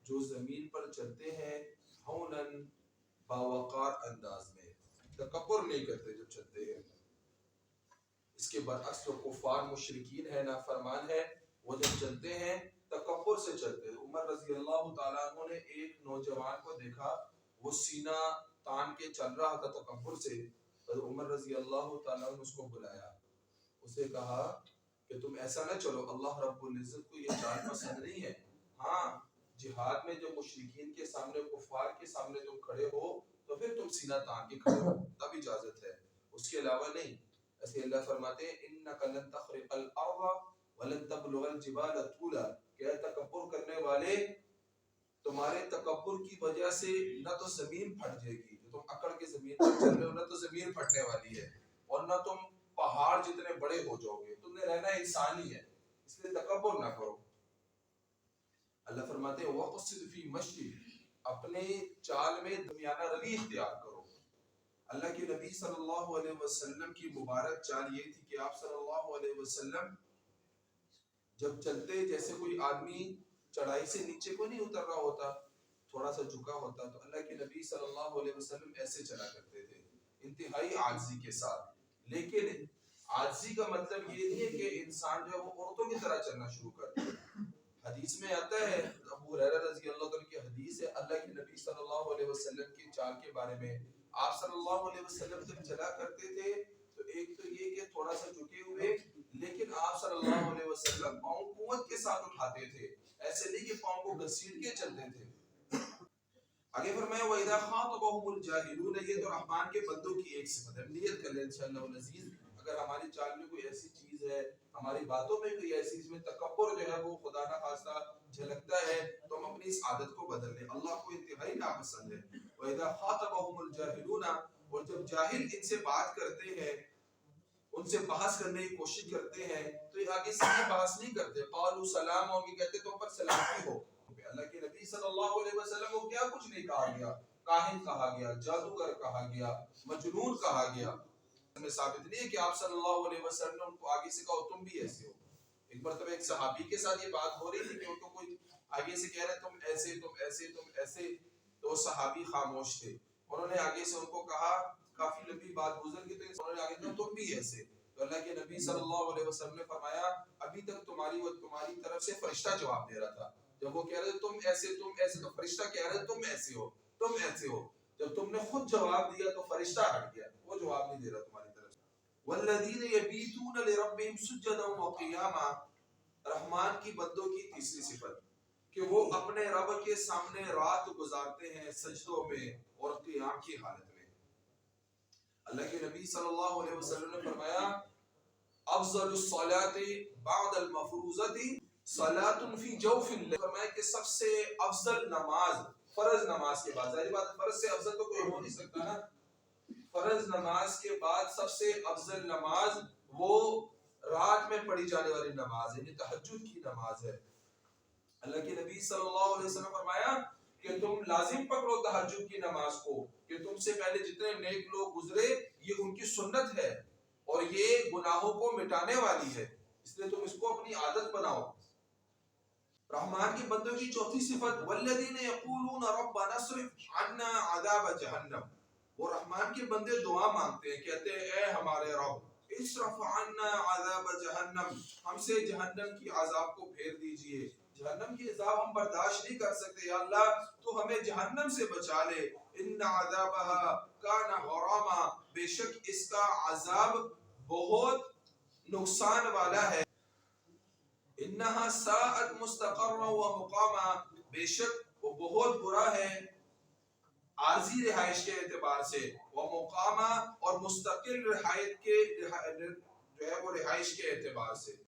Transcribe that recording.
جو زمین پر چلتے ہیں ہونن باوقار انداز میں، تکبر نہیں کرتے جب چلتے ہیں۔ اس کے برعکس جو کفار مشرکین ہے، نافرمان ہے، وہ جب چلتے ہیں تکبر سے چلتے ہیں۔ عمر رضی اللہ تعالیٰ عنہ نے ایک نوجوان کو دیکھا، وہ سینہ تان کے چل رہا تھا تکبر سے، تو عمر رضی اللہ تعالیٰ عنہ اس کو بلایا، اسے کہا کہ تم ایسا نہ چلو، اللہ رب العزت کو یہ چال پسند نہیں ہے۔ ہاں جہاد میں جو مشرکین کے سامنے، کفار کے سامنے تم کھڑے ہو تو پھر تم سینہ تان کے کھڑے ہو، تب اجازت ہے، اس کے علاوہ نہیں۔ ایسے اللہ فرماتے ہیں انک لن تخرق الارض ولن تبلغ الجبال طولا، کہ تکبر کرنے والے تمہارے تکبر کی وجہ سے نہ تو زمین پھٹ جائے گی، جو تم اکڑ کے زمین پر چل رہے ہو، نہ تو زمین پھٹنے والی ہے، اور نہ تم پہاڑ جتنے بڑے ہو جاؤ گے، تم نے رہنا انسان ہی ہے، اس لیے تکبر نہ کرو۔ اللہ فرماتے ہیں وَقْصِدْ فِي مَشْيِكَ، اپنے چال میں درمیانہ روی اختیار کرو۔ اللہ کے نبی صلی اللہ علیہ وسلم کی مبارک چال یہ تھی کہ آپ صلی اللہ علیہ وسلم جب چلتے، جیسے کوئی آدمی چڑھائی سے نیچے کو نہیں اتر رہا ہوتا، تھوڑا سا جھکا ہوتا، تو اللہ کے نبی صلی اللہ علیہ وسلم ایسے چلا کرتے تھے، انتہائی عاجزی کے ساتھ۔ لیکن عاجزی کا مطلب یہ نہیں ہے کہ انسان جو ہے وہ عورتوں کی طرح چلنا شروع کر دے۔ حدیث میں آتا ہے، ابو ہریرہ رضی اللہ عنہ کی حدیث ہے، اللہ کے نبی صلی اللہ علیہ وسلم کی چال کے بارے میں، آپ صلی اللہ علیہ وسلم جب چلا کرتے تھے تو ایک تو یہ کہ تھوڑا سا جھکے ہوئے، لیکن آپ صلی اللہ علیہ وسلم پاؤں قوت کے ساتھ اٹھاتے تھے، ایسے نہیں کہ پاؤں کو گھسیٹ کے چلتے تھے۔ آگے فرمایا وَإِذَا خَاطَبَهُمُ الْجَاهِلُونَ، یہ تو رحمان کے بندوں کی ایک صفت ہے۔ نیت کر لیں انشاءاللہ العزیز، اگر ہماری چال میں کوئی ایسی چیز ہے، ہماری باتوں میں کوئی ایسی چیز میں تکبر جو ہے وہ خدا نہ خواستہ جھلکتا ہے، تو ہم اپنی اس عادت کو بدل لیں، اللہ کو انتہائی ناپسند ہے۔ وَإِذَا خَاطَبَهُمُ الْجَاهِلُونَ، اور جب جاہل ان سے بات کرتے ہیں، ان سے بحث کرنے کی کوشش کرتے ہیں، تو یہ آگے سے بحث نہیں کرتے، قالوا سلام، اور یہ کہتے تم پر سلامتی ہو۔ اللہ کے نبی صلی اللہ علیہ وسلم کو کیا کچھ نہیں کہا گیا، کاہن کہا گیا، جادوگر کہا گیا، مجنون کہا گیا۔ ہمیں ثابت نہیں ہے کہ آپ صلی اللہ علیہ وسلم نے ان کو آگے سے کہا تم بھی ایسے ہو۔ ایک مرتبہ ایک صحابی کے ساتھ یہ بات ہو رہی تھی کہ ان کو کوئی آگے سے کہہ رہے تم ایسے تم ایسے تم ایسے، تو صحابی خاموش تھے، انہوں نے آگے سے ان کو کہا، کافی لمبی بات گزر گئی تو انہوں نے آگے کہا تم بھی ایسے، تو اللہ کے نبی صلی اللہ علیہ وسلم نے فرمایا ابھی تک تمہاری طرف سے فرشتہ جواب دے رہا تھا، جب وہ کہہ رہے تم ایسے تو فرشتہ کہہ رہے تم ایسے ہو تم ایسے ہو، جب تم نے خود جواب دیا تو فرشتہ ہٹ گیا، وہ جواب نہیں دے رہا تمہاری طرف سے۔ والذین یبیتون لربہم سجدا وقیاما، رحمان کی بندوں کی تیسری صفت کہ وہ اپنے رب کے سامنے رات گزارتے ہیں سجدوں میں اور قیام کی حالت میں۔ اللہ کے نبی صلی اللہ علیہ وسلم نے فرمایا افضل الصلاة بعد المفروضة صلاة فی جوف اللیل، فرمایا کہ سب سے افضل نماز فرض نماز کے بعد، ظاہر بات فرض سے افضل تو کوئی ہو نہیں سکتا نا، فرض نماز کے بعد سب سے افضل نماز وہ رات میں پڑھی جانے والی نماز ہے، یعنی تہجد کی نماز ہے۔ اللہ کے نبی صلی اللہ علیہ وسلم فرمایا کہ تم لازم پکڑو تہجد کی نماز کو، کہ تم سے پہلے جتنے نیک لوگ گزرے یہ ان کی سنت ہے اور یہ گناہوں کو مٹانے والی ہے، اس لیے تم اس کو اپنی عادت بناؤ۔ رحمان کی بندوں کی چوتھی صفت والذین یقولون ربنا اصرف عنا عذاب جہنم، وہ رحمان کے بندے دعا مانگتے ہیں، کہتے ہیں اے ہمارے رب اصرف عنا عذاب جہنم، ہم سے جہنم کی عذاب کو پھیر دیجئے، جہنم کی عذاب ہم برداشت نہیں کر سکتے، یا اللہ تو ہمیں جہنم سے بچا لے، ان عذابها کان غراما، بے شک اس کا عذاب بہت نقصان والا ہے، انہا ساعت مستقرا و مقاما، بے شک وہ بہت برا ہے عارضی رہائش کے اعتبار سے، و مقاما اور مستقل رہائش کے جو ہے وہ رہائش کے اعتبار سے۔